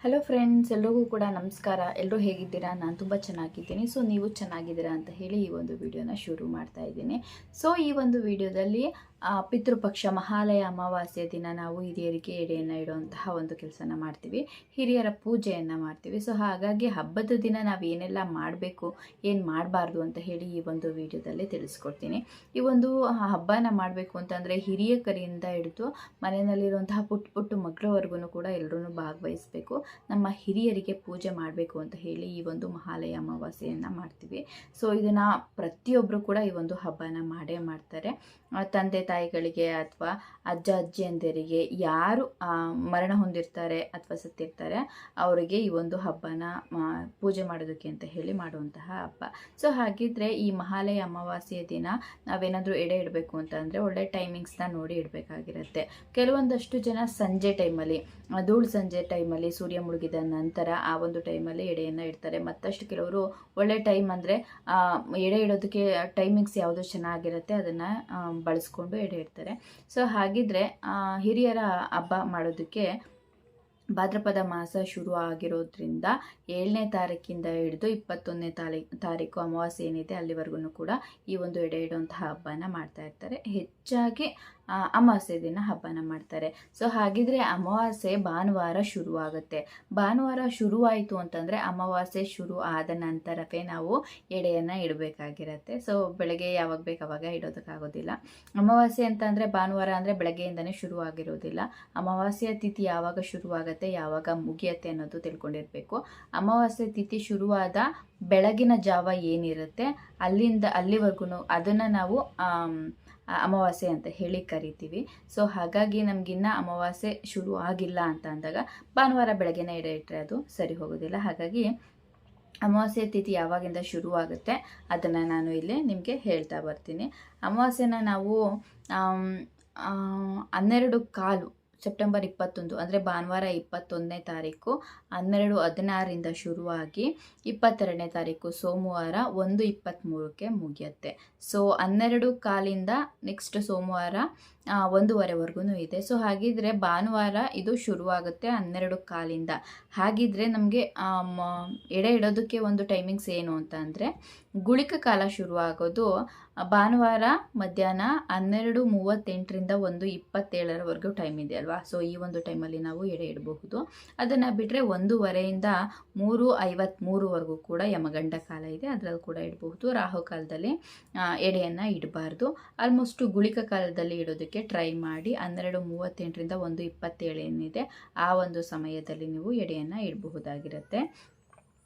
Hello friends, ಎಲ್ರಿಗೂ ಕೂಡ ನಮಸ್ಕಾರ. ಎಲ್ಲರೂ ಹೇಗಿದ್ದೀರಾ? ನಾನು ತುಂಬ ಚೆನ್ನಾಗಿದ್ದೀನಿ. ಸೊ ನೀವು ಚೆನ್ನಾಗಿದ್ದೀರಾ ಅಂತ ಹೇಳಿ ಈ ಒಂದು ವಿಡಿಯೋನ ಶುರು ಮಾಡ್ತಾ ಇದ್ದೀನಿ. ಸೊ ಈ ಒಂದು ವಿಡಿಯೋದಲ್ಲಿ ಪಿತೃಪಕ್ಷ ಮಹಾಲಯ ಅಮಾವಾಸ್ಯೆ ದಿನ ನಾವು ಹಿರಿಯರಿಗೆ ಎಡೆಯನ್ನು ಇಡುವಂತಹ ಒಂದು ಕೆಲಸನ ಮಾಡ್ತೀವಿ, ಹಿರಿಯರ ಪೂಜೆಯನ್ನು ಮಾಡ್ತೀವಿ. ಸೊ ಹಾಗಾಗಿ ಹಬ್ಬದ ದಿನ ನಾವು ಏನೆಲ್ಲ ಮಾಡಬೇಕು, ಏನು ಮಾಡಬಾರ್ದು ಅಂತ ಹೇಳಿ ಈ ಒಂದು ವಿಡಿಯೋದಲ್ಲಿ ತಿಳಿಸ್ಕೊಡ್ತೀನಿ. ಈ ಒಂದು ಹಬ್ಬನ ಮಾಡಬೇಕು ಅಂತಂದರೆ ಹಿರಿಯ ಕರೆಯಿಂದ ಹಿಡಿದು ಮನೆಯಲ್ಲಿರುವಂತಹ ಪುಟ್ಟ ಪುಟ್ಟ ಮಕ್ಕಳವರೆಗೂ ಕೂಡ ಎಲ್ಲರೂ ಭಾಗವಹಿಸಬೇಕು. ನಮ್ಮ ಹಿರಿಯರಿಗೆ ಪೂಜೆ ಮಾಡಬೇಕು ಅಂತ ಹೇಳಿ ಈ ಒಂದು ಮಹಾಲಯ ಅಮಾವಾಸ್ಯೆಯನ್ನು ಮಾಡ್ತೀವಿ. ಸೊ ಇದನ್ನು ಪ್ರತಿಯೊಬ್ಬರು ಕೂಡ ಈ ಒಂದು ಹಬ್ಬನ ಮಾಡೇ ಮಾಡ್ತಾರೆ. ತಂದೆ ತಾಯಿಗಳಿಗೆ ಅಥವಾ ಅಜ್ಜ ಅಜ್ಜಿಯಂದಿರಿಗೆ ಯಾರು ಮರಣ ಹೊಂದಿರ್ತಾರೆ ಅಥವಾ ಸತ್ತಿರ್ತಾರೆ ಅವರಿಗೆ ಈ ಒಂದು ಹಬ್ಬನ ಪೂಜೆ ಮಾಡೋದಕ್ಕೆ ಅಂತ ಹೇಳಿ ಮಾಡುವಂತಹ ಹಬ್ಬ. ಸೊ ಹಾಗಿದ್ರೆ ಈ ಮಹಾಲಯ ಅಮಾವಾಸ್ಯೆಯ ದಿನ ನಾವೇನಾದರೂ ಎಡೆ ಇಡಬೇಕು ಅಂತಂದರೆ ಒಳ್ಳೆ ಟೈಮಿಂಗ್ಸ್ನ ನೋಡಿ ಇಡಬೇಕಾಗಿರುತ್ತೆ. ಕೆಲವೊಂದಷ್ಟು ಜನ ಸಂಜೆ ಟೈಮಲ್ಲಿ, ಧೂಳು ಸಂಜೆ ಟೈಮಲ್ಲಿ ಸೂರ್ಯ ಮುಳುಗಿದ ನಂತರ ಆ ಒಂದು ಟೈಮಲ್ಲಿ ಎಡೆಯನ್ನು ಇಡ್ತಾರೆ. ಮತ್ತಷ್ಟು ಕೆಲವರು ಒಳ್ಳೆ ಟೈಮ್ ಅಂದರೆ ಎಡೆ ಇಡೋದಕ್ಕೆ ಟೈಮಿಂಗ್ಸ್ ಯಾವುದು ಚೆನ್ನಾಗಿರುತ್ತೆ ಅದನ್ನು ಬಳಸ್ಕೊಂಡು ಎಡೆ ಇಡ್ತಾರೆ. ಸೊ ಹಾಗಿದ್ರೆ ಹಿರಿಯರ ಹಬ್ಬ ಮಾಡೋದಕ್ಕೆ ಭಾದ್ರಪದ ಮಾಸ ಶುರು ಆಗಿರೋದ್ರಿಂದ 7ನೇ ತಾರೀಕಿಂದ ಹಿಡಿದು 21ನೇ ತಾರೀಕು ಅಮಾವಾಸ್ಯೆ ಏನಿದೆ ಅಲ್ಲಿವರೆಗೂ ಕೂಡ ಈ ಒಂದು ಎಡೆ ಇಡುವಂತಹ ಹಬ್ಬನ ಮಾಡ್ತಾ ಇರ್ತಾರೆ. ಹೆಚ್ಚಾಗಿ ಅಮಾವಾಸ್ಯೆ ದಿನ ಹಬ್ಬನ ಮಾಡ್ತಾರೆ. ಸೊ ಹಾಗಿದ್ರೆ ಅಮಾವಾಸ್ಯೆ ಭಾನುವಾರ ಶುರುವಾಗುತ್ತೆ. ಭಾನುವಾರ ಶುರುವಾಯಿತು ಅಂತಂದರೆ ಅಮಾವಾಸ್ಯೆ ಶುರು ಆದ ನಂತರವೇ ನಾವು ಎಡೆಯನ್ನು ಇಡಬೇಕಾಗಿರುತ್ತೆ. ಸೊ ಬೆಳಗ್ಗೆ ಯಾವಾಗ ಬೇಕು ಅವಾಗ ಇಡೋದಕ್ಕಾಗೋದಿಲ್ಲ. ಅಮಾವಾಸ್ಯೆ ಅಂತ ಅಂದರೆ ಭಾನುವಾರ ಅಂದರೆ ಬೆಳಗ್ಗೆಯಿಂದನೇ ಶುರುವಾಗಿರೋದಿಲ್ಲ. ಅಮಾವಾಸ್ಯೆಯ ತಿಥಿ ಯಾವಾಗ ಶುರುವಾಗುತ್ತೆ, ಯಾವಾಗ ಮುಗಿಯತ್ತೆ ಅನ್ನೋದು ತಿಳ್ಕೊಂಡಿರಬೇಕು. ಅಮಾವಾಸ್ಯೆ ತಿಥಿ ಶುರುವಾದ ಬೆಳಗಿನ ಜಾವ ಏನಿರುತ್ತೆ ಅಲ್ಲಿವರೆಗೂ ಅದನ್ನು ನಾವು ಅಮಾವಾಸ್ಯೆ ಅಂತ ಹೇಳಿ ಕರಿತೀವಿ. ಸೊ ಹಾಗಾಗಿ ನಮಗಿನ್ನ ಅಮಾವಾಸ್ಯೆ ಶುರು ಆಗಿಲ್ಲ ಅಂತ ಅಂದಾಗ ಭಾನುವಾರ ಬೆಳಗ್ಗೆನೇ ಎಡೆ ಇಟ್ಟರೆ ಅದು ಸರಿ ಹೋಗೋದಿಲ್ಲ. ಹಾಗಾಗಿ ಅಮಾವಾಸ್ಯೆ ತಿಥಿ ಯಾವಾಗಿಂದ ಶುರುವಾಗುತ್ತೆ ಅದನ್ನು ನಾನು ಇಲ್ಲಿ ನಿಮಗೆ ಹೇಳ್ತಾ ಬರ್ತೀನಿ. ಅಮಾವಾಸ್ಯೆನ ನಾವು 12:15 ಸೆಪ್ಟೆಂಬರ್ 21 ಅಂದರೆ ಭಾನುವಾರ 21ನೇ ತಾರೀಕು 12:16 ಶುರುವಾಗಿ 22ನೇ ತಾರೀಕು ಸೋಮವಾರ 1:23 ಮುಗಿಯುತ್ತೆ. ಸೊ 12:15 ನೆಕ್ಸ್ಟ್ ಸೋಮವಾರ 1:15ವರೆಗೂ ಇದೆ. ಸೊ ಹಾಗಿದ್ರೆ ಭಾನುವಾರ ಇದು ಶುರುವಾಗುತ್ತೆ 12:15. ಹಾಗಿದ್ರೆ ನಮಗೆ ಎಡೆ ಇಡೋದಕ್ಕೆ ಒಂದು ಟೈಮಿಂಗ್ಸ್ ಏನು ಅಂತ ಅಂದರೆ ಗುಳಿಕ ಕಾಲ ಶುರುವಾಗೋದು ಭಾನುವಾರ ಮಧ್ಯಾಹ್ನ 12:38ರಿಂದ 1:27ವರೆಗೂ ಟೈಮ್ ಇದೆ ಅಲ್ವಾ. ಸೊ ಈ ಒಂದು ಟೈಮಲ್ಲಿ ನಾವು ಎಡೆ ಇಡಬಹುದು. ಅದನ್ನು ಬಿಟ್ಟರೆ 1:15ರಿಂದ 3:53ವರೆಗೂ ಕೂಡ ಯಮಗಂಡ ಕಾಲ ಇದೆ, ಅದರಲ್ಲಿ ಕೂಡ ಇಡಬಹುದು. ರಾಹುಕಾಲದಲ್ಲಿ ಎಡೆಯನ್ನು ಇಡಬಾರ್ದು. ಆಲ್ಮೋಸ್ಟ್ ಗುಳಿಕ ಕಾಲದಲ್ಲಿ ಇಡೋದಕ್ಕೆ ಟ್ರೈ ಮಾಡಿ. 12:38ರಿಂದ 1:27 ಏನಿದೆ ಆ ಒಂದು ಸಮಯದಲ್ಲಿ ನೀವು ಎಡೆಯನ್ನು ಇಡಬಹುದಾಗಿರುತ್ತೆ.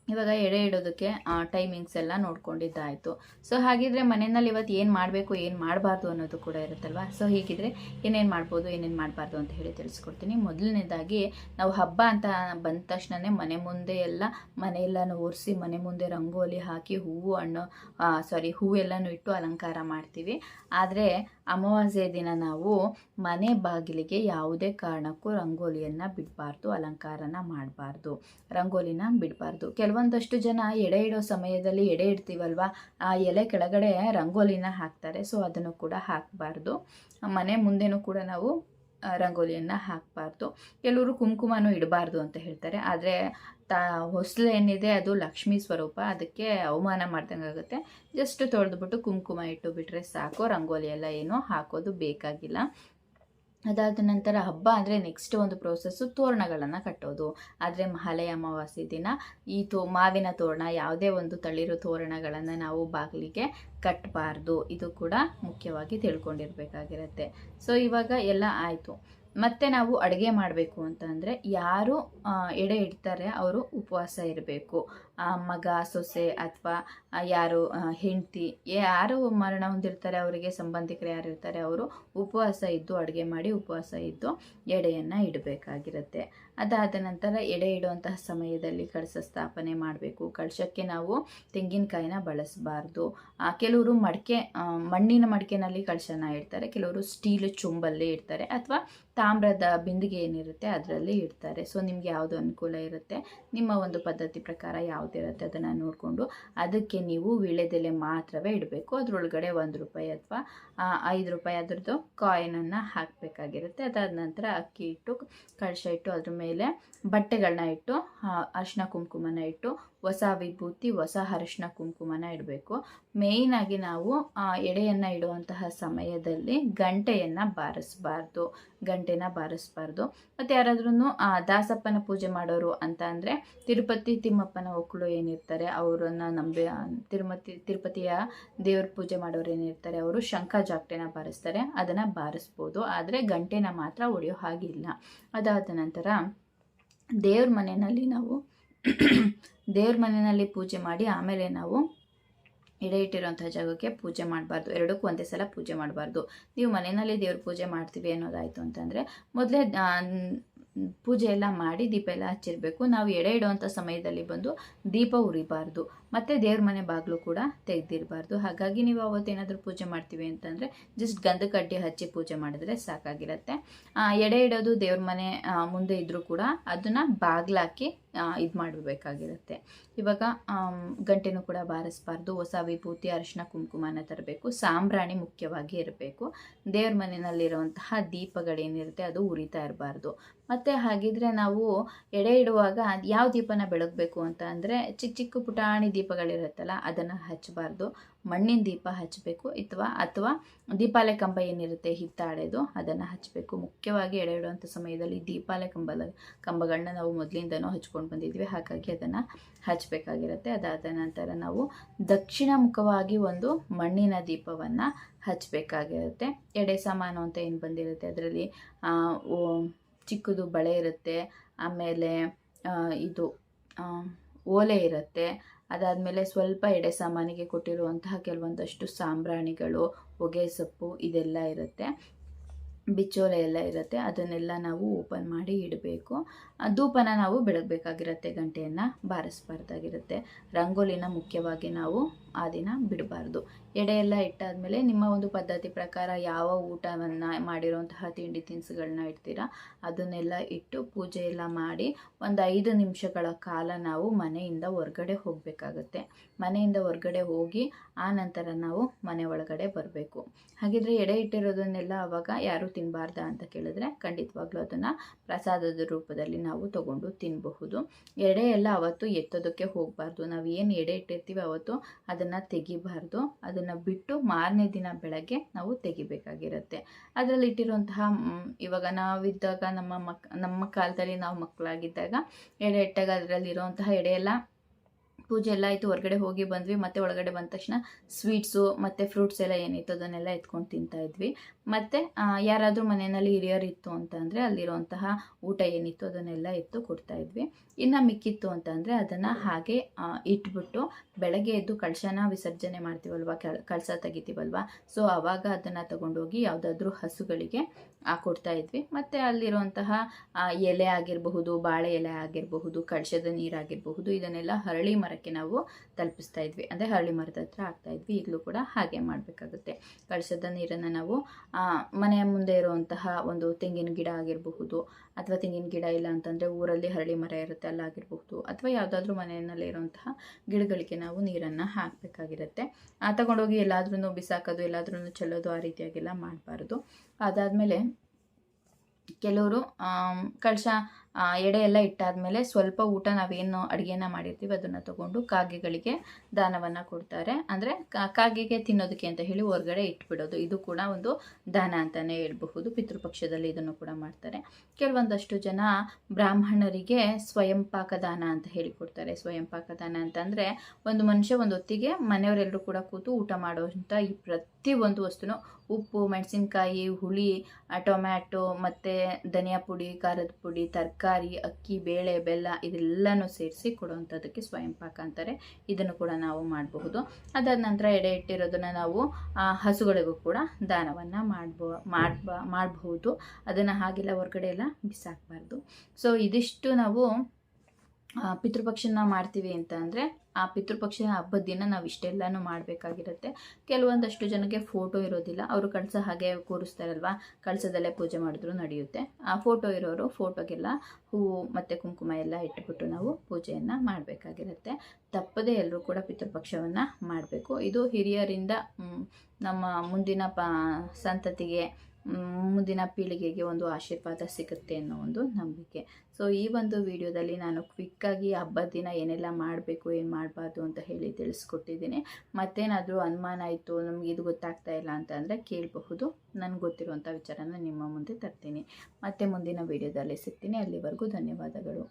ಇವಾಗ ಎಡೆ ಇಡೋದಕ್ಕೆ ಟೈಮಿಂಗ್ಸ್ ಎಲ್ಲ ನೋಡ್ಕೊಂಡಿದ್ದಾಯಿತು. ಸೊ ಹಾಗಿದ್ರೆ ಮನೆಯಲ್ಲಿ ಇವತ್ತು ಏನು ಮಾಡಬೇಕು, ಏನು ಮಾಡಬಾರ್ದು ಅನ್ನೋದು ಕೂಡ ಇರುತ್ತಲ್ವ. ಸೊ ಹೀಗಿದ್ರೆ ಏನೇನು ಮಾಡ್ಬೋದು, ಏನೇನು ಮಾಡಬಾರ್ದು ಅಂತ ಹೇಳಿ ತಿಳಿಸ್ಕೊಡ್ತೀನಿ. ಮೊದಲನೇದಾಗಿ ನಾವು ಹಬ್ಬ ಅಂತ ಬಂದ ತಕ್ಷಣವೇ ಮನೆಯೆಲ್ಲನೂ ಒರೆಸಿ ಮನೆ ಮುಂದೆ ರಂಗೋಲಿ ಹಾಕಿ ಹೂವೆಲ್ಲನೂ ಇಟ್ಟು ಅಲಂಕಾರ ಮಾಡ್ತೀವಿ. ಆದರೆ ಅಮಾವಾಸ್ಯೆ ದಿನ ನಾವು ಮನೆ ಬಾಗಿಲಿಗೆ ಯಾವುದೇ ಕಾರಣಕ್ಕೂ ರಂಗೋಲಿಯನ್ನು ಬಿಡಬಾರ್ದು, ಅಲಂಕಾರನ ಮಾಡಬಾರ್ದು, ರಂಗೋಲಿನ ಬಿಡಬಾರ್ದು. ಕೆಲವೊಂದಷ್ಟು ಜನ ಎಡೆ ಇಡೋ ಸಮಯದಲ್ಲಿ ಎಡೆ ಇಡ್ತೀವಲ್ವ ಆ ಎಲೆ ಕೆಳಗಡೆ ರಂಗೋಲಿನ ಹಾಕ್ತಾರೆ. ಸೊ ಅದನ್ನು ಕೂಡ ಹಾಕಬಾರ್ದು. ಮನೆ ಮುಂದೆನೂ ಕೂಡ ನಾವು ರಂಗೋಲಿಯನ್ನು ಹಾಕಬಾರ್ದು. ಕೆಲವರು ಕುಂಕುಮನೂ ಇಡಬಾರ್ದು ಅಂತ ಹೇಳ್ತಾರೆ. ಆದರೆ ಹೊಸಲು ಏನಿದೆ ಅದು ಲಕ್ಷ್ಮೀ ಸ್ವರೂಪ, ಅದಕ್ಕೆ ಅವಮಾನ ಮಾಡ್ದಂಗೆ ಆಗುತ್ತೆ. ಜಸ್ಟ್ ತೊಳೆದ್ಬಿಟ್ಟು ಕುಂಕುಮ ಇಟ್ಟು ಬಿಟ್ಟರೆ ಸಾಕು, ರಂಗೋಲಿ ಎಲ್ಲ ಏನೂ ಹಾಕೋದು ಬೇಕಾಗಿಲ್ಲ. ಅದಾದ ನಂತರ ಹಬ್ಬ ಅಂದರೆ ನೆಕ್ಸ್ಟ್ ಒಂದು ಪ್ರೋಸೆಸ್ಸು ತೋರಣಗಳನ್ನು ಕಟ್ಟೋದು. ಆದರೆ ಮಹಾಲಯ ಅಮಾವಾಸ್ಯೆ ದಿನ ಈ ಮಾವಿನ ತೋರಣ, ಯಾವುದೇ ಒಂದು ತಳಿರು ತೋರಣಗಳನ್ನು ನಾವು ಬಾಗಿಲಿಗೆ ಕಟ್ಟಬಾರ್ದು. ಇದು ಕೂಡ ಮುಖ್ಯವಾಗಿ ತಿಳ್ಕೊಂಡಿರ್ಬೇಕಾಗಿರುತ್ತೆ. ಸೊ ಇವಾಗ ಎಲ್ಲ ಆಯಿತು. ಮತ್ತು ನಾವು ಅಡುಗೆ ಮಾಡಬೇಕು ಅಂತಂದರೆ ಯಾರು ಎಡೆ ಇಡ್ತಾರೆ ಅವರು ಉಪವಾಸ ಇರಬೇಕು. ಮಗ, ಸೊಸೆ ಅಥವಾ ಯಾರು ಹೆಂಡತಿ ಯಾರು ಮರಣ ಹೊಂದಿರ್ತಾರೆ ಅವರಿಗೆ ಸಂಬಂಧಿಕರು ಯಾರು ಇರ್ತಾರೆ ಅವರು ಉಪವಾಸ ಇದ್ದು ಅಡುಗೆ ಮಾಡಿ ಉಪವಾಸ ಇದ್ದು ಎಡೆಯನ್ನು ಇಡಬೇಕಾಗಿರುತ್ತೆ. ಅದಾದ ನಂತರ ಎಡೆ ಇಡುವಂತಹ ಸಮಯದಲ್ಲಿ ಕಳಶ ಸ್ಥಾಪನೆ ಮಾಡಬೇಕು. ಕಳಶಕ್ಕೆ ನಾವು ತೆಂಗಿನಕಾಯಿನ ಬಳಸಬಾರ್ದು. ಕೆಲವರು ಮಣ್ಣಿನ ಮಡಿಕೆನಲ್ಲಿ ಕಳಶನ ಇಡ್ತಾರೆ, ಕೆಲವರು ಸ್ಟೀಲ್ ಚೊಂಬಲ್ಲಿ ಇಡ್ತಾರೆ ಅಥವಾ ತಾಮ್ರದ ಬಿಂದಿಗೆ ಏನಿರುತ್ತೆ ಅದರಲ್ಲಿ ಇಡ್ತಾರೆ. ಸೊ ನಿಮ್ಗೆ ಯಾವುದು ಅನುಕೂಲ ಇರುತ್ತೆ ನಿಮ್ಮ ಒಂದು ಪದ್ಧತಿ ಪ್ರಕಾರ ಯಾವುದು ಯಾವುದಿರುತ್ತೆ ಅದನ್ನು ನೋಡಿಕೊಂಡು ಅದಕ್ಕೆ ನೀವು ವೀಳ್ಯದೆಲೆ ಮಾತ್ರವೇ ಇಡಬೇಕು. ಅದರೊಳಗಡೆ ₹1 ಅಥವಾ ₹5 ಅದರದ್ದು ಕಾಯಿನನ್ನು ಹಾಕಬೇಕಾಗಿರುತ್ತೆ. ಅದಾದ ನಂತರ ಅಕ್ಕಿ ಇಟ್ಟು, ಕಳಶ ಇಟ್ಟು, ಅದ್ರ ಮೇಲೆ ಬಟ್ಟೆಗಳನ್ನ ಇಟ್ಟು, ಅರಿಶಿನ ಕುಂಕುಮನ ಇಟ್ಟು, ಹೊಸ ವಿಭೂತಿ, ಹೊಸ ಅರಿಶಿನ ಕುಂಕುಮನ ಇಡಬೇಕು. ಮೇಯ್ನಾಗಿ ನಾವು ಎಡೆಯನ್ನು ಇಡುವಂತಹ ಸಮಯದಲ್ಲಿ ಗಂಟೆನ ಬಾರಿಸಬಾರ್ದು. ಮತ್ತು ಯಾರಾದ್ರೂ ದಾಸಪ್ಪನ ಪೂಜೆ ಮಾಡೋರು ಅಂತ ಅಂದರೆ ತಿರುಪತಿ ತಿಮ್ಮಪ್ಪನ ಒಕ್ಕಲು ಏನಿರ್ತಾರೆ ಅವರನ್ನು ತಿರುಪತಿಯ ದೇವ್ರ ಪೂಜೆ ಮಾಡೋರು ಏನಿರ್ತಾರೆ ಅವರು ಶಂಖ ಜಾಗಟೆನ ಬಾರಿಸ್ತಾರೆ, ಅದನ್ನು ಬಾರಿಸ್ಬೋದು. ಆದರೆ ಗಂಟೆನ ಮಾತ್ರ ಹೊಡೆಯೋ ಹಾಗಿಲ್ಲ. ಅದಾದ ನಂತರ ದೇವ್ರ ಮನೆಯಲ್ಲಿ ಪೂಜೆ ಮಾಡಿ ಆಮೇಲೆ ನಾವು ಎಡೆ ಇಟ್ಟಿರೋಂಥ ಜಾಗಕ್ಕೆ ಪೂಜೆ ಮಾಡಬಾರ್ದು. ಎರಡಕ್ಕೂ ಒಂದೇ ಸಲ ಪೂಜೆ ಮಾಡಬಾರ್ದು. ನೀವು ಮನೆಯಲ್ಲಿ ದೇವ್ರ ಪೂಜೆ ಮಾಡ್ತೀವಿ ಅನ್ನೋದಾಯಿತು ಅಂತಂದರೆ ಮೊದಲೇ ಪೂಜೆ ಎಲ್ಲ ಮಾಡಿ ದೀಪ ಎಲ್ಲ ಹಚ್ಚಿರಬೇಕು. ನಾವು ಎಡೆ ಇಡುವಂಥ ಸಮಯದಲ್ಲಿ ಬಂದು ದೀಪ ಉರಿಬಾರ್ದು, ಮತ್ತು ದೇವ್ರ ಮನೆ ಬಾಗಿಲು ಕೂಡ ತೆಗೆದಿರಬಾರ್ದು. ಹಾಗಾಗಿ ನೀವು ಅವತ್ತೇನಾದರೂ ಪೂಜೆ ಮಾಡ್ತೀವಿ ಅಂತಂದರೆ ಜಸ್ಟ್ ಗಂಧ ಕಡ್ಡಿ ಹಚ್ಚಿ ಪೂಜೆ ಮಾಡಿದ್ರೆ ಸಾಕಾಗಿರುತ್ತೆ. ಎಡೆ ಇಡೋದು ದೇವ್ರ ಮನೆ ಮುಂದೆ ಇದ್ದರೂ ಕೂಡ ಅದನ್ನು ಬಾಗಿಲಾಕಿ ಇದು ಮಾಡಬೇಕಾಗಿರುತ್ತೆ. ಇವಾಗ ಗಂಟೆನೂ ಕೂಡ ಬಾರಿಸಬಾರ್ದು. ಹೊಸ ವಿಭೂತಿ, ಅರಿಶಿನ ಕುಂಕುಮನ ತರಬೇಕು. ಸಾಂಬ್ರಾಣಿ ಮುಖ್ಯವಾಗಿ ಇರಬೇಕು. ದೇವ್ರ ಮನೆಯಲ್ಲಿರುವಂತಹ ದೀಪಗಳೇನಿರುತ್ತೆ ಅದು ಉರಿತಾ ಇರಬಾರ್ದು. ಮತ್ತು ಹಾಗಿದ್ರೆ ನಾವು ಎಡೆ ಇಡುವಾಗ ಯಾವ ದೀಪನ ಬೆಳಗಬೇಕು ಅಂತ ಅಂದರೆ ಚಿಕ್ಕ ಚಿಕ್ಕ ಪುಟಾಣಿ ದೀಪಗಳಿರುತ್ತಲ್ಲ ಅದನ್ನು ಹಚ್ಚಬಾರ್ದು. ಮಣ್ಣಿನ ದೀಪ ಹಚ್ಚಬೇಕು. ಅಥವಾ ದೀಪಾಲೆ ಕಂಬ ಏನಿರುತ್ತೆ ಹಿತ್ತಾಳೆದು ಅದನ್ನು ಹಚ್ಚಬೇಕು. ಮುಖ್ಯವಾಗಿ ಎಡೆ ಇಡುವಂಥ ಸಮಯದಲ್ಲಿ ದೀಪಾಲೆ ಕಂಬಗಳನ್ನ ನಾವು ಮೊದಲಿಂದನೂ ಹಚ್ಕೊಂಡು ಬಂದಿದ್ವಿ, ಹಾಗಾಗಿ ಅದನ್ನು ಹಚ್ಚಬೇಕಾಗಿರುತ್ತೆ. ಅದಾದ ನಂತರ ನಾವು ದಕ್ಷಿಣ ಮುಖವಾಗಿ ಒಂದು ಮಣ್ಣಿನ ದೀಪವನ್ನು ಹಚ್ಚಬೇಕಾಗಿರುತ್ತೆ. ಎಡೆ ಸಾಮಾನು ಅಂತ ಏನು ಬಂದಿರುತ್ತೆ ಅದರಲ್ಲಿ ಚಿಕ್ಕದು ಬಳೆ ಇರುತ್ತೆ, ಆಮೇಲೆ ಇದು ಓಲೆ ಇರುತ್ತೆ. ಅದಾದಮೇಲೆ ಸ್ವಲ್ಪ ಎಡೆ ಸಾಮಾನಿಗೆ ಕೊಟ್ಟಿರುವಂತಹ ಕೆಲವೊಂದಷ್ಟು ಸಾಂಬ್ರಾಣಿಗಳು, ಹೊಗೆ ಸೊಪ್ಪು ಇದೆಲ್ಲ ಇರುತ್ತೆ, ಬಿಚ್ಚೋಲೆ ಎಲ್ಲ ಇರುತ್ತೆ. ಅದನ್ನೆಲ್ಲ ನಾವು ಓಪನ್ ಮಾಡಿ ಇಡಬೇಕು. ಧೂಪನ ನಾವು ಬೆಳಗಬೇಕಾಗಿರುತ್ತೆ, ಗಂಟೆಯನ್ನು ಬಾರಿಸಬಾರ್ದಾಗಿರುತ್ತೆ. ರಂಗೋಲಿನ ಮುಖ್ಯವಾಗಿ ನಾವು ಆ ದಿನ ಬಿಡಬಾರ್ದು. ಎಡೆ ಎಲ್ಲ ಇಟ್ಟಾದಮೇಲೆ ನಿಮ್ಮ ಒಂದು ಪದ್ಧತಿ ಪ್ರಕಾರ ಯಾವ ಊಟವನ್ನು ಮಾಡಿರೋಂತಹ ತಿಂಡಿ ತಿನಿಸುಗಳನ್ನ ಇಡ್ತೀರಾ ಅದನ್ನೆಲ್ಲ ಇಟ್ಟು ಪೂಜೆ ಎಲ್ಲ ಮಾಡಿ ಒಂದು 5 ನಿಮಿಷಗಳ ಕಾಲ ನಾವು ಮನೆಯಿಂದ ಹೊರಗಡೆ ಹೋಗಬೇಕಾಗತ್ತೆ. ಮನೆಯಿಂದ ಹೊರಗಡೆ ಹೋಗಿ ಆ ನಂತರ ನಾವು ಮನೆ ಒಳಗಡೆ ಬರಬೇಕು. ಹಾಗಿದ್ರೆ ಎಡೆ ಇಟ್ಟಿರೋದನ್ನೆಲ್ಲ ಅವಾಗ ಯಾರು ತಿನ್ನಬಾರ್ದಾ ಅಂತ ಕೇಳಿದ್ರೆ ಖಂಡಿತವಾಗ್ಲೂ ಅದನ್ನು ಪ್ರಸಾದದ ರೂಪದಲ್ಲಿ ನಾವು ತಗೊಂಡು ತಿನ್ನಬಹುದು. ಎಡೆ ಎಲ್ಲ ಅವತ್ತು ಎತ್ತೋದಕ್ಕೆ ಹೋಗಬಾರ್ದು. ನಾವು ಏನು ಎಡೆ ಇಟ್ಟಿರ್ತೀವಿ ಅವತ್ತು ಅದನ್ನು ತೆಗಿಬಾರ್ದು. ಅದನ್ನು ಬಿಟ್ಟು ಮಾರನೇ ದಿನ ಬೆಳಗ್ಗೆ ನಾವು ತೆಗಿಬೇಕಾಗಿರುತ್ತೆ. ಅದರಲ್ಲಿ ಇಟ್ಟಿರುವಂತಹ ಇವಾಗ ನಾವಿದ್ದಾಗ ನಮ್ಮ ಕಾಲದಲ್ಲಿ ನಾವು ಮಕ್ಕಳಾಗಿದ್ದಾಗ ಎಡೆ ಇಟ್ಟಾಗ ಅದರಲ್ಲಿರುವಂತಹ ಎಡೆ ಎಲ್ಲ ಪೂಜೆ ಎಲ್ಲ ಆಯಿತು, ಹೊರಗಡೆ ಹೋಗಿ ಬಂದ್ವಿ, ಮತ್ತು ಒಳಗಡೆ ಬಂದ ತಕ್ಷಣ ಸ್ವೀಟ್ಸು ಮತ್ತು ಫ್ರೂಟ್ಸ್ ಎಲ್ಲ ಏನಿತ್ತು ಅದನ್ನೆಲ್ಲ ಎತ್ಕೊಂಡು ತಿಂತಾಯಿದ್ವಿ. ಮತ್ತು ಯಾರಾದರೂ ಮನೆಯಲ್ಲಿ ಹಿರಿಯರು ಇತ್ತು ಅಂತಂದರೆ ಅಲ್ಲಿರುವಂತಹ ಊಟ ಏನಿತ್ತು ಅದನ್ನೆಲ್ಲ ಎತ್ತು ಕೊಡ್ತಾಯಿದ್ವಿ. ಇನ್ನು ಮಿಕ್ಕಿತ್ತು ಅಂತಂದರೆ ಅದನ್ನು ಹಾಗೆ ಇಟ್ಬಿಟ್ಟು ಬೆಳಗ್ಗೆ ಎದ್ದು ಕಳಶನ ವಿಸರ್ಜನೆ ಮಾಡ್ತೀವಲ್ವ, ಕಳಶ ತೆಗಿತೀವಲ್ವ, ಸೊ ಆವಾಗ ಅದನ್ನು ತಗೊಂಡೋಗಿ ಯಾವುದಾದ್ರೂ ಹಸುಗಳಿಗೆ ಕೊಡ್ತಾಯಿದ್ವಿ. ಮತ್ತು ಅಲ್ಲಿರುವಂತಹ ಎಲೆ ಆಗಿರಬಹುದು, ಬಾಳೆ ಎಲೆ ಆಗಿರಬಹುದು, ಕಳಶದ ನೀರಾಗಿರಬಹುದು, ಇದನ್ನೆಲ್ಲ ಹರಳಿ ಮರಕ್ಕೆ ನಾವು ತಲುಪಿಸ್ತಾ ಇದ್ವಿ. ಅಂದರೆ ಹರಳಿ ಮರದ ಹತ್ರ ಹಾಕ್ತಾಯಿದ್ವಿ. ಈಗಲೂ ಕೂಡ ಹಾಗೆ ಮಾಡಬೇಕಾಗುತ್ತೆ. ಕಳಶದ ನೀರನ್ನು ನಾವು ಮನೆಯ ಮುಂದೆ ಇರುವಂತಹ ಒಂದು ತೆಂಗಿನ ಗಿಡ ಆಗಿರಬಹುದು, ಅಥವಾ ತೆಂಗಿನ ಗಿಡ ಇಲ್ಲ ಅಂತಂದರೆ ಊರಲ್ಲಿ ಹರಳಿ ಮರ ಇರುತ್ತೆ ಅಲ್ಲಾಗಿರಬಹುದು, ಅಥವಾ ಯಾವುದಾದ್ರೂ ಮನೆಯಲ್ಲಿ ಇರುವಂತಹ ಗಿಡಗಳಿಗೆ ನಾವು ನೀರನ್ನು ಹಾಕಬೇಕಾಗಿರುತ್ತೆ. ತಗೊಂಡೋಗಿ ಎಲ್ಲಾದ್ರೂ ಬಿಸಾಕೋದು, ಎಲ್ಲಾದ್ರೂ ಚೆಲ್ಲೋದು, ಆ ರೀತಿಯಾಗೆಲ್ಲ ಮಾಡಬಾರ್ದು. ಅದಾದಮೇಲೆ ಕೆಲವರು ಕಳಶ ಎಡೆ ಎಲ್ಲ ಇಟ್ಟಾದಮೇಲೆ ಸ್ವಲ್ಪ ಊಟ ನಾವೇನು ಅಡುಗೆನ ಮಾಡಿರ್ತೀವಿ ಅದನ್ನು ತಗೊಂಡು ಕಾಗೆಗಳಿಗೆ ದಾನವನ್ನು ಕೊಡ್ತಾರೆ. ಅಂದರೆ ಕಾಗೆಗೆ ತಿನ್ನೋದಕ್ಕೆ ಅಂತ ಹೇಳಿ ಹೊರಗಡೆ ಇಟ್ಬಿಡೋದು, ಇದು ಕೂಡ ಒಂದು ದಾನ ಅಂತಲೇ ಹೇಳ್ಬಹುದು. ಪಿತೃಪಕ್ಷದಲ್ಲಿ ಇದನ್ನು ಕೂಡ ಮಾಡ್ತಾರೆ. ಕೆಲವೊಂದಷ್ಟು ಜನ ಬ್ರಾಹ್ಮಣರಿಗೆ ಸ್ವಯಂ ಪಾಕ ದಾನ ಅಂತ ಹೇಳಿಕೊಡ್ತಾರೆ. ಸ್ವಯಂ ಪಾಕ ದಾನ ಅಂತಂದರೆ ಒಂದು ಮನುಷ್ಯ ಒಂದು ಹೊತ್ತಿಗೆ ಮನೆಯವರೆಲ್ಲರೂ ಕೂಡ ಕೂತು ಊಟ ಮಾಡುವಂಥ ಈ ಪ್ರತಿಯೊಂದು ವಸ್ತುನೂ ಉಪ್ಪು, ಮೆಣಸಿನ್ಕಾಯಿ, ಹುಳಿ, ಟೊಮ್ಯಾಟೊ, ಮತ್ತು ಧನಿಯಾ ಪುಡಿ, ಖಾರದ ಪುಡಿ, ತರಕಾರಿ, ಅಕ್ಕಿ, ಬೇಳೆ, ಬೆಲ್ಲ ಇದೆಲ್ಲನೂ ಸೇರಿಸಿ ಕೊಡುವಂಥದ್ದಕ್ಕೆ ಸ್ವಯಂ ಪಾಕ ಅಂತಾರೆ. ಇದನ್ನು ಕೂಡ ನಾವು ಮಾಡಬಹುದು. ಅದಾದ ನಂತರ ಎಡೆ ಇಟ್ಟಿರೋದನ್ನು ನಾವು ಹಸುಗಳಿಗೂ ಕೂಡ ದಾನವನ್ನು ಮಾಡಬಹುದು. ಅದನ್ನು ಹಾಗೆಲ್ಲ ಹೊರಗಡೆ ಎಲ್ಲ ಬಿಸಾಕಬಾರ್ದು. ಸೊ ಇದಿಷ್ಟು ನಾವು ಪಿತೃಪಕ್ಷನ ಮಾಡ್ತೀವಿ ಅಂತ ಅಂದರೆ ಆ ಪಿತೃಪಕ್ಷ ಹಬ್ಬದ ದಿನ ನಾವು ಇಷ್ಟೆಲ್ಲನೂ ಮಾಡಬೇಕಾಗಿರುತ್ತೆ. ಕೆಲವೊಂದಷ್ಟು ಜನಕ್ಕೆ ಫೋಟೋ ಇರೋದಿಲ್ಲ, ಅವರು ಕಳಸ ಹಾಗೆ ಕೂರಿಸ್ತಾರಲ್ವ, ಕಳಸದಲ್ಲೇ ಪೂಜೆ ಮಾಡಿದ್ರು ನಡೆಯುತ್ತೆ. ಆ ಫೋಟೋ ಇರೋರು ಫೋಟೋಗೆಲ್ಲ ಹೂವು ಮತ್ತು ಕುಂಕುಮ ಎಲ್ಲ ಇಟ್ಬಿಟ್ಟು ನಾವು ಪೂಜೆಯನ್ನು ಮಾಡಬೇಕಾಗಿರುತ್ತೆ. ತಪ್ಪದೇ ಎಲ್ಲರೂ ಕೂಡ ಪಿತೃಪಕ್ಷವನ್ನು ಮಾಡಬೇಕು. ಇದು ಹಿರಿಯರಿಂದ ನಮ್ಮ ಮುಂದಿನ ಸಂತತಿಗೆ, ಮುಂದಿನ ಪೀಳಿಗೆಗೆ ಒಂದು ಆಶೀರ್ವಾದ ಸಿಗುತ್ತೆ ಅನ್ನೋ ಒಂದು ನಂಬಿಕೆ. ಸೊ ಈ ಒಂದು ವಿಡಿಯೋದಲ್ಲಿ ನಾನು ಕ್ವಿಕ್ಕಾಗಿ ಹಬ್ಬದ ದಿನ ಏನೆಲ್ಲ ಮಾಡಬೇಕು, ಏನು ಮಾಡಬಾರ್ದು ಅಂತ ಹೇಳಿ ತಿಳಿಸ್ಕೊಟ್ಟಿದ್ದೀನಿ. ಮತ್ತೇನಾದರೂ ಅನುಮಾನ ಆಯಿತು, ನಮ್ಗೆ ಇದು ಗೊತ್ತಾಗ್ತಾ ಇಲ್ಲ ಅಂತ ಅಂದರೆ ಕೇಳಬಹುದು. ನನಗೆ ಗೊತ್ತಿರುವಂಥ ವಿಚಾರನ ನಿಮ್ಮ ಮುಂದೆ ತರ್ತೀನಿ. ಮತ್ತೆ ಮುಂದಿನ ವಿಡಿಯೋದಲ್ಲಿ ಸಿಗ್ತೀನಿ. ಅಲ್ಲಿವರೆಗೂ ಧನ್ಯವಾದಗಳು.